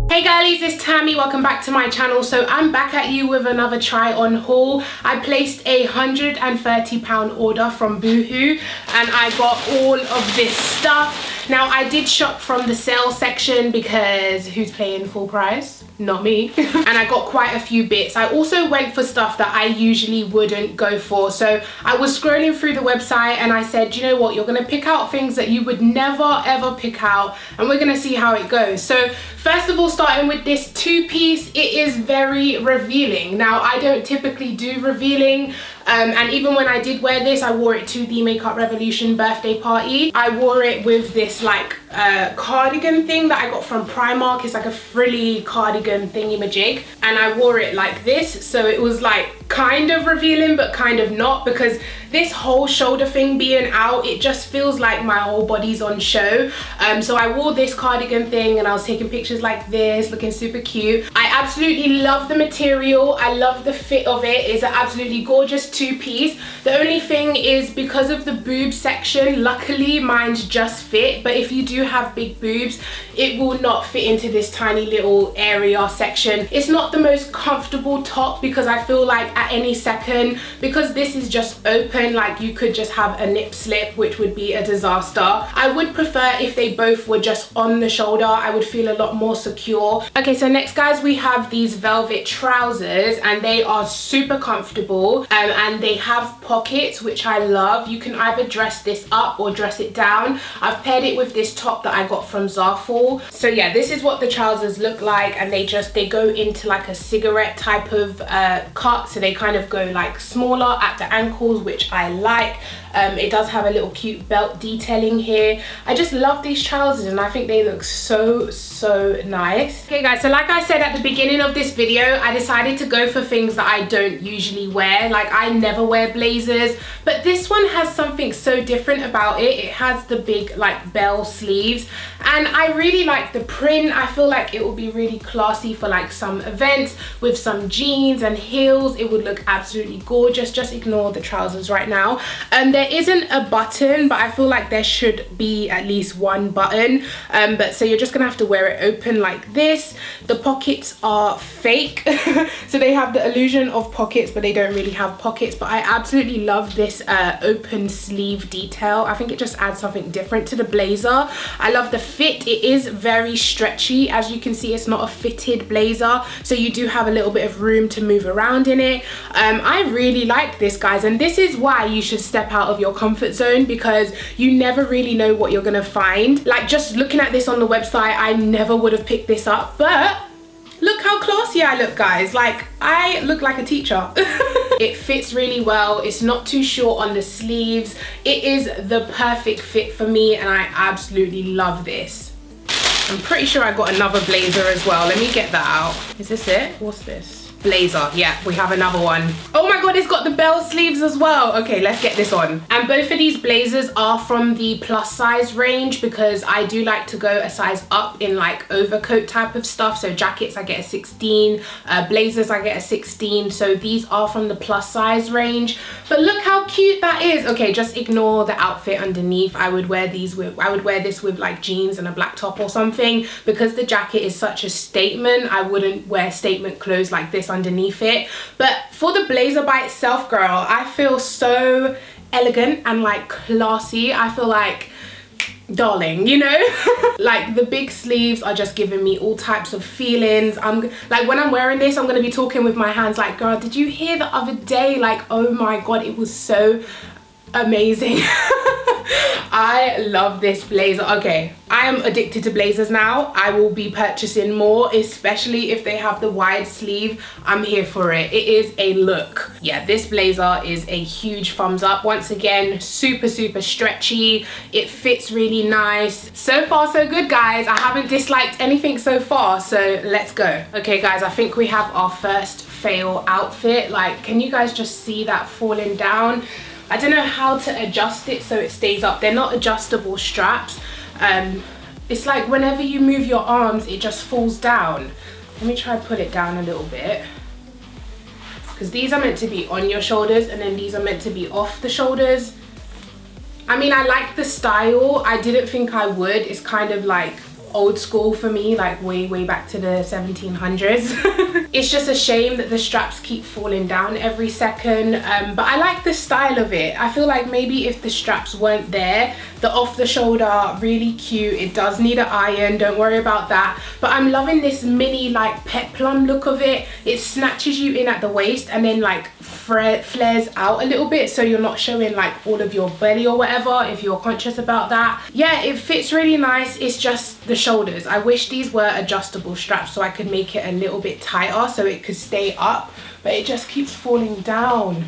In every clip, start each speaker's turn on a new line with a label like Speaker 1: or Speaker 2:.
Speaker 1: Hey girlies, it's Tammy. Welcome back to my channel. So I'm back at you with another try on haul. I placed a £130 order from Boohoo and I got all of this stuff. Now I did shop from the sale section because who's paying full price? Not me. And I got quite a few bits. I also went for stuff that I usually wouldn't go for. So I was scrolling through the website and I said, you know what, you're gonna pick out things that you would never ever pick out and we're gonna see how it goes. So first of all, starting with this two-piece, it is very revealing. Now I don't typically do revealing. And even when I did wear this, I wore it to the Makeup Revolution birthday party. I wore it with this like cardigan thing that I got from Primark. It's like a frilly cardigan thingy-majig. And I wore it like this. So it was like kind of revealing, but kind of not, because this whole shoulder thing being out, it just feels like my whole body's on show. So I wore this cardigan thing and I was taking pictures like this, looking super cute. I absolutely love the material. I love the fit of it. It's an absolutely gorgeous two-piece. The only thing is, because of the boob section, luckily mine's just fit, but if you do have big boobs, it will not fit into this tiny little area section. It's not the most comfortable top because I feel like at any second, because this is just open, like you could just have a nip slip, which would be a disaster. I would prefer if they both were just on the shoulder. I would feel a lot more secure. Okay, so next guys, we have these velvet trousers and they are super comfortable and they have pockets, which I love. You can either dress this up or dress it down. I've paired it with this top that I got from Zaful. So yeah, this is what the trousers look like, and they go into like a cigarette type of cut, so they kind of go like smaller at the ankles, which I like. It does have a little cute belt detailing here. I just love these trousers and I think they look so nice. Okay guys, so like I said at the beginning of this video, I decided to go for things that I don't usually wear. Like I never wear blazers, but this one has something so different about it. It has the big like bell sleeves and I really like the print. I feel like it will be really classy for like some events with some jeans and heels. It would look absolutely gorgeous. Just ignore the trousers right now. There isn't a button, but I feel like there should be at least one button. But so you're just gonna have to wear it open like this. The pockets are fake. So they have the illusion of pockets, but they don't really have pockets. But I absolutely love this open sleeve detail. I think it just adds something different to the blazer. I love the fit. It is very stretchy. As you can see, it's not a fitted blazer, so you do have a little bit of room to move around in it. I really like this, guys, and this is why you should step out of your comfort zone, because you never really know what you're gonna find. Like just looking at this on the website, I never would have picked this up, but look how classy I look, guys. Like I look like a teacher. It fits really well. It's not too short on the sleeves. It is the perfect fit for me and I absolutely love this. I'm pretty sure I got another blazer as well. Let me get that out. Is this it? What's this? Blazer. Yeah, we have another one. Oh my god, it's got the bell sleeves as well. Okay, let's get this on. And both of these blazers are from the plus size range, because I do like to go a size up in like overcoat type of stuff. So jackets I get a 16, blazers I get a 16. So these are from the plus size range. But look how cute that is. Okay, just ignore the outfit underneath. I would wear this with like jeans and a black top or something, because the jacket is such a statement. I wouldn't wear statement clothes like this underneath it. But for the blazer by itself, girl, I feel so elegant and like classy. I feel like, darling, you know. Like the big sleeves are just giving me all types of feelings. I'm like, when I'm wearing this, I'm gonna be talking with my hands like, girl, did you hear the other day, like, oh my god, it was so amazing. I love this blazer. Okay, I am addicted to blazers now. I will be purchasing more, especially if they have the wide sleeve. I'm here for it. It is a look. Yeah, this blazer is a huge thumbs up. Once again, super stretchy. It fits really nice. So far so good, guys. I haven't disliked anything so far, so let's go. Okay guys, I think we have our first fail outfit. Like, can you guys just see that falling down? I don't know how to adjust it so it stays up. They're not adjustable straps. It's like whenever you move your arms, it just falls down. Let me try to put it down a little bit, because these are meant to be on your shoulders and then these are meant to be off the shoulders. I mean, I like the style. I didn't think I would. It's kind of like old school for me, like way back to the 1700s. It's just a shame that the straps keep falling down every second, but I like the style of it. I feel like maybe if the straps weren't there, the off the shoulder, really cute. It does need an iron, don't worry about that, but I'm loving this mini like peplum look of it. It snatches you in at the waist and then like flares out a little bit, so you're not showing like all of your belly or whatever, if you're conscious about that. Yeah, it fits really nice. It's just the shoulders. I wish these were adjustable straps so I could make it a little bit tighter so it could stay up, but it just keeps falling down.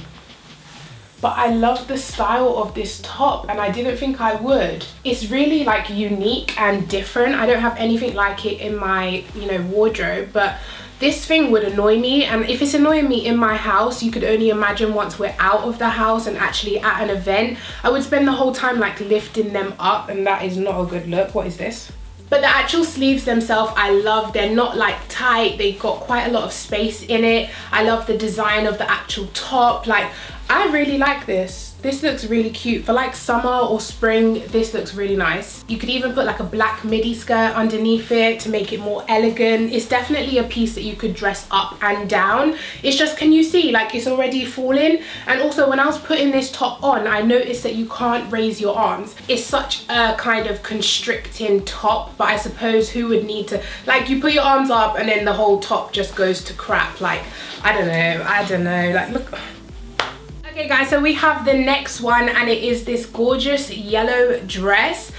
Speaker 1: But I love the style of this top and I didn't think I would. It's really like unique and different. I don't have anything like it in my, you know, wardrobe, but this thing would annoy me, and if it's annoying me in my house, you could only imagine once we're out of the house and actually at an event. I would spend the whole time like lifting them up, and that is not a good look. What is this? But the actual sleeves themselves, I love. They're not like tight, they've got quite a lot of space in it. I love the design of the actual top. Like, I really like this. This looks really cute for like summer or spring. This looks really nice. You could even put like a black midi skirt underneath it to make it more elegant. It's definitely a piece that you could dress up and down. It's just, can you see, like it's already falling? And also when I was putting this top on, I noticed that you can't raise your arms. It's such a kind of constricting top, but I suppose who would need to, like, you put your arms up and then the whole top just goes to crap. Like, I don't know, like, look. Okay guys, so we have the next one and it is this gorgeous yellow dress.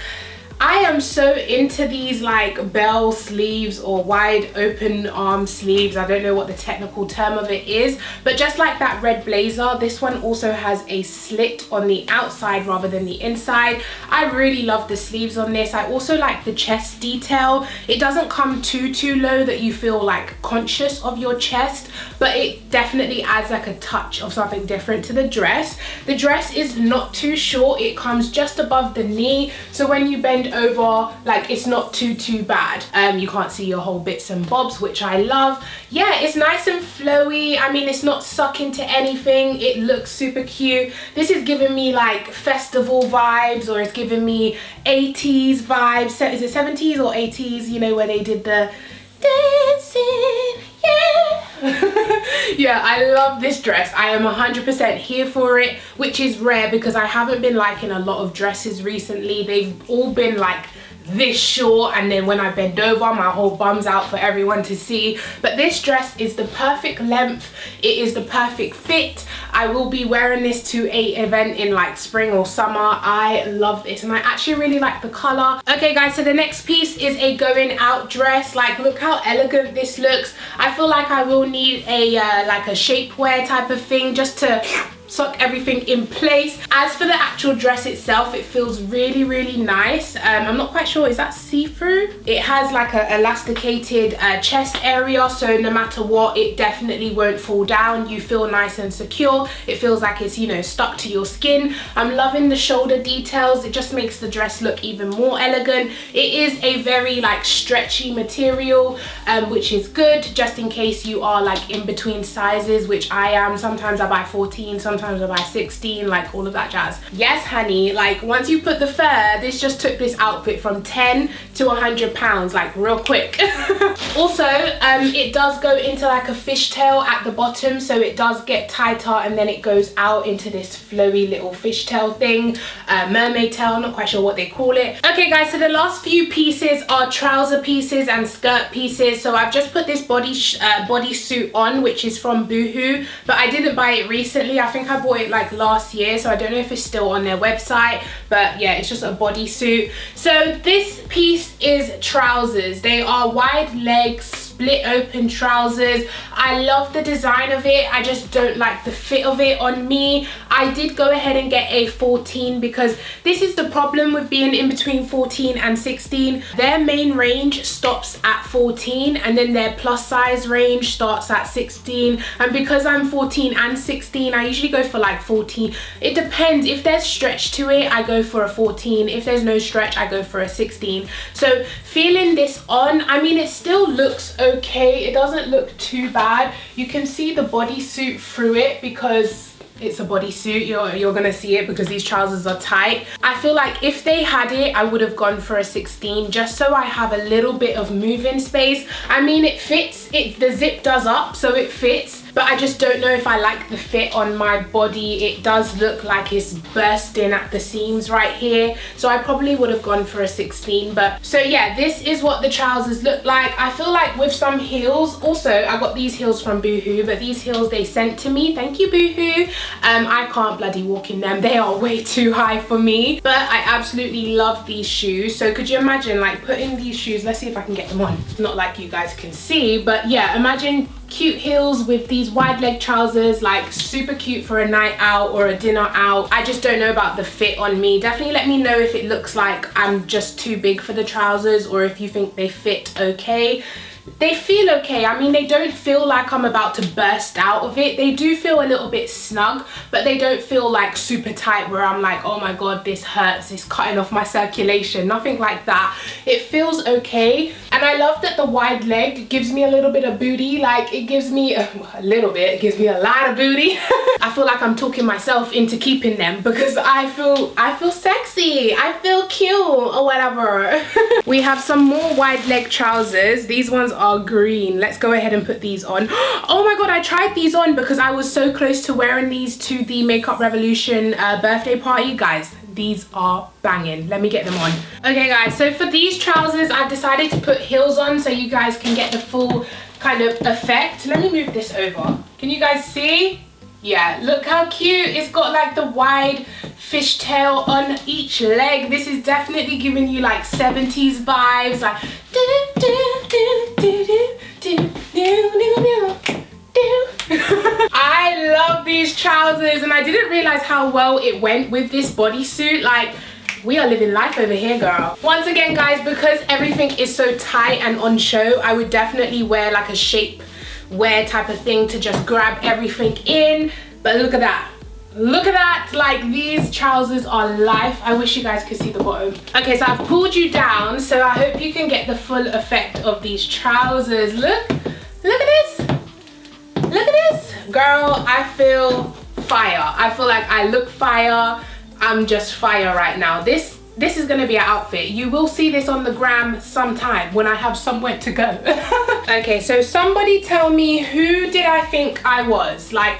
Speaker 1: I am so into these like bell sleeves or wide open arm sleeves. I don't know what the technical term of it is, but just like that red blazer, this one also has a slit on the outside rather than the inside. I really love the sleeves on this. I also like the chest detail. It doesn't come too low that you feel like conscious of your chest, but it definitely adds like a touch of something different to the dress. The dress is not too short. It comes just above the knee, so when you bend over, like, it's not too bad. You can't see your whole bits and bobs, which I love. Yeah, it's nice and flowy. I mean, it's not sucking to anything. It looks super cute. This is giving me like festival vibes, or it's giving me 80s vibes. Is it 70s or 80s, you know, where they did the dancing, yeah. Yeah, I love this dress. I am 100% here for it, which is rare because I haven't been liking a lot of dresses recently. They've all been like this short, and then when I bend over, my whole bum's out for everyone to see. But this dress is the perfect length. It is the perfect fit. I will be wearing this to a event in like spring or summer. I love this, and I actually really like the color. Okay guys, so the next piece is a going out dress. Like, look how elegant this looks. I feel like I will need a like a shapewear type of thing just to suck everything in place. As for the actual dress itself, it feels really nice. I'm not quite sure, is that see-through? It has like a elasticated chest area, so no matter what, it definitely won't fall down. You feel nice and secure. It feels like it's, you know, stuck to your skin. I'm loving the shoulder details. It just makes the dress look even more elegant. It is a very like stretchy material, which is good, just in case you are like in between sizes, which I am. Sometimes I buy 14, sometimes I buy 16, like all of that jazz. Yes honey, like once you put the fur, this just took this outfit from 10 to 100 pounds, like real quick. Also, it does go into like a fishtail at the bottom, so it does get tighter and then it goes out into this flowy little fishtail thing, mermaid tail, not quite sure what they call it. Okay guys, so the last few pieces are trouser pieces and skirt pieces. So I've just put this bodysuit on, which is from Boohoo, but I didn't buy it recently. I think I bought it like last year, so I don't know if it's still on their website, but yeah, it's just a bodysuit. So this piece is trousers. They are wide legs, split open trousers. I love the design of it. I just don't like the fit of it on me. I did go ahead and get a 14 because this is the problem with being in between 14 and 16. Their main range stops at 14 and then their plus size range starts at 16, and because I'm 14 and 16, I usually go for like 14. It depends. If there's stretch to it, I go for a 14. If there's no stretch, I go for a 16. So feeling this on, I mean, it still looks okay. It doesn't look too bad. You can see the bodysuit through it because it's a bodysuit. You're gonna see it because these trousers are tight. I feel like if they had it, I would have gone for a 16 just so I have a little bit of moving space. I mean, it fits, the zip does up so it fits, but I just don't know if I like the fit on my body. It does look like it's bursting at the seams right here, so I probably would have gone for a 16. But so yeah, this is what the trousers look like. I feel like with some heels, also I got these heels from Boohoo, but these heels they sent to me, thank you Boohoo. I can't bloody walk in them, they are way too high for me, but I absolutely love these shoes. So could you imagine like putting these shoes, let's see if I can get them on, not like you guys can see, but yeah, imagine cute heels with these wide leg trousers, like super cute for a night out or a dinner out. I just don't know about the fit on me. Definitely let me know if it looks like I'm just too big for the trousers or if you think they fit okay. They feel okay. I mean, they don't feel like I'm about to burst out of it. They do feel a little bit snug, but they don't feel like super tight where I'm like, oh my god, this hurts, it's cutting off my circulation. Nothing like that. It feels okay. And I love that the wide leg gives me a little bit of booty. Like it gives me a little bit, it gives me a lot of booty. I feel like I'm talking myself into keeping them because I feel sexy, I feel cute or whatever. We have some more wide leg trousers. These ones are green. Let's go ahead and put these on. Oh my god, I tried these on because I was so close to wearing these to the Makeup Revolution birthday party. Guys, these are banging. Let me get them on. Okay guys, so for these trousers I've decided to put heels on so you guys can get the full kind of effect. Let me move this over. Can you guys see? Yeah, look how cute. It's got like the wide fishtail on each leg. This is definitely giving you like 70s vibes, like I love these trousers and I didn't realize how well it went with this bodysuit. Like, we are living life over here, girl. Once again guys, because everything is so tight and on show, I would definitely wear like a shape wear type of thing to just grab everything in. But look at that, look at that. Like, these trousers are life. I wish you guys could see the bottom. Okay, so I've pulled you down so I hope you can get the full effect of these trousers. Look at this, look at this, girl. I feel fire. I feel like I look fire. I'm just fire right now. This is gonna be an outfit. You will see this on the gram sometime when I have somewhere to go. Okay, so somebody tell me, who did I think I was? Like,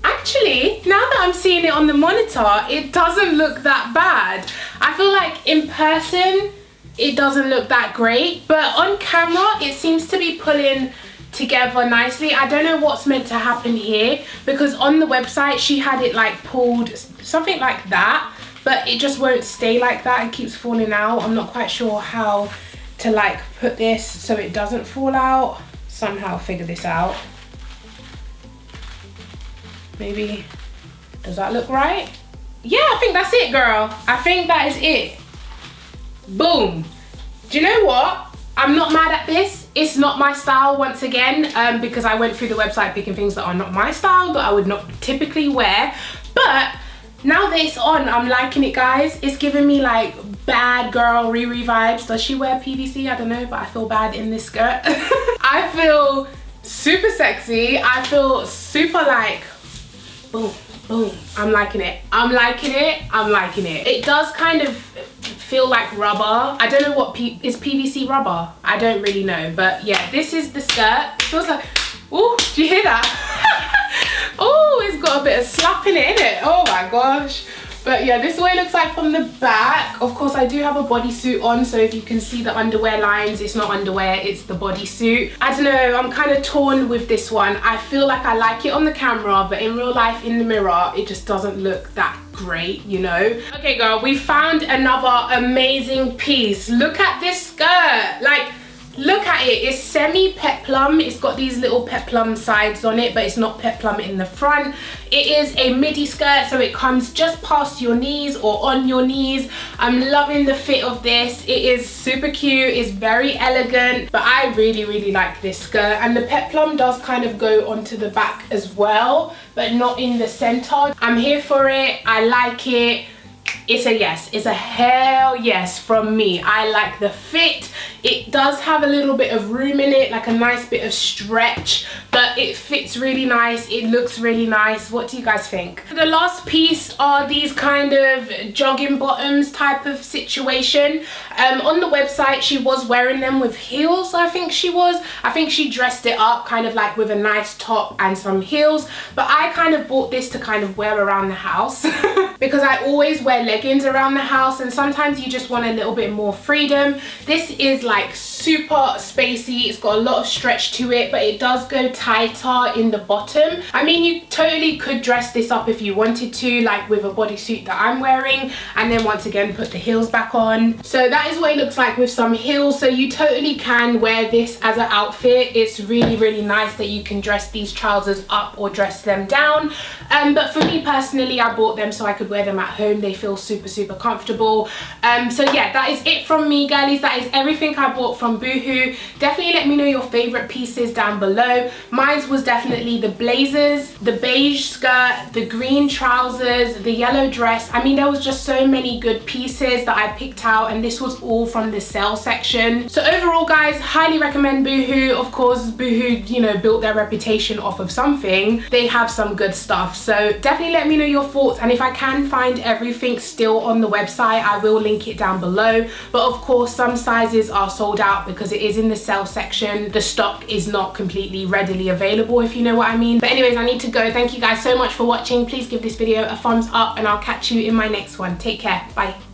Speaker 1: actually, now that I'm seeing it on the monitor, it doesn't look that bad. I feel like in person, it doesn't look that great, but on camera, it seems to be pulling together nicely. I don't know what's meant to happen here because on the website, she had it like pulled, something like that, but it just won't stay like that. It keeps falling out. I'm not quite sure how to like put this so it doesn't fall out. Somehow figure this out. Maybe, does that look right? Yeah, I think that's it, girl. I think that is it. Boom. Do you know what? I'm not mad at this. It's not my style once again, because I went through the website picking things that are not my style, that I would not typically wear. But now that it's on, I'm liking it, guys. It's giving me like bad girl Riri vibes. Does she wear PVC? I don't know, but I feel bad in this skirt. I feel super sexy. I feel super like, boom, boom. I'm liking it. I'm liking it. I'm liking it. It does kind of feel like rubber. I don't know what is PVC rubber. I don't really know, but yeah, this is the skirt. It feels like, oh, do you hear that? Oh, it's got a bit of slap in it, innit? Oh my gosh. But yeah, this is what it looks like from the back. Of course, I do have a bodysuit on, so if you can see the underwear lines, it's not underwear, it's the bodysuit. I don't know, I'm kind of torn with this one. I feel like I like it on the camera, but in real life, in the mirror, it just doesn't look that great, you know? Okay, girl, we found another amazing piece. Look at this skirt. Like, look at it. It's semi-peplum. It's got these little peplum sides on it, but it's not peplum in the front. It is a midi skirt, so it comes just past your knees or on your knees. I'm loving the fit of this. It is super cute. It's very elegant, but I really, really like this skirt. And the peplum does kind of go onto the back as well, but not in the center. I'm here for it. I like it. it's a yes. It's a hell yes from me. I like the fit. It does have a little bit of room in it, like a nice bit of stretch, but it fits really nice. It looks really nice. What do you guys think? The last piece are these kind of jogging bottoms type of situation. On the website, she was wearing them with heels, I think she was. I think she dressed it up kind of like with a nice top and some heels, but I kind of bought this to kind of wear around the house because I always wear leggings around the house, and sometimes you just want a little bit more freedom. This is like super spacey. It's got a lot of stretch to it, but it does go tighter in the bottom. I mean, you totally could dress this up if you wanted to, like with a bodysuit that I'm wearing, and then once again put the heels back on. So that is what it looks like with some heels. So you totally can wear this as an outfit. It's really, really nice that you can dress these trousers up or dress them down. But for me personally, I bought them so I could wear them at home. They feel super, super comfortable. So yeah, that is it from me, girlies. That is everything I bought from Boohoo. Definitely let me know your favorite pieces down below. Mine was definitely the blazers, the beige skirt, the green trousers, the yellow dress. I mean, there was just so many good pieces that I picked out, and this was all from the sale section. So overall, guys, highly recommend Boohoo. Of course, Boohoo, you know, built their reputation off of something. They have some good stuff. So definitely let me know your thoughts, and if I can find everything still on the website, I will link it down below. But of course, some sizes are sold out because it is in the sale section. The stock is not completely readily available, if you know what I mean. But anyways, I need to go. Thank you guys so much for watching. Please give this video a thumbs up, and I'll catch you in my next one. Take care. Bye.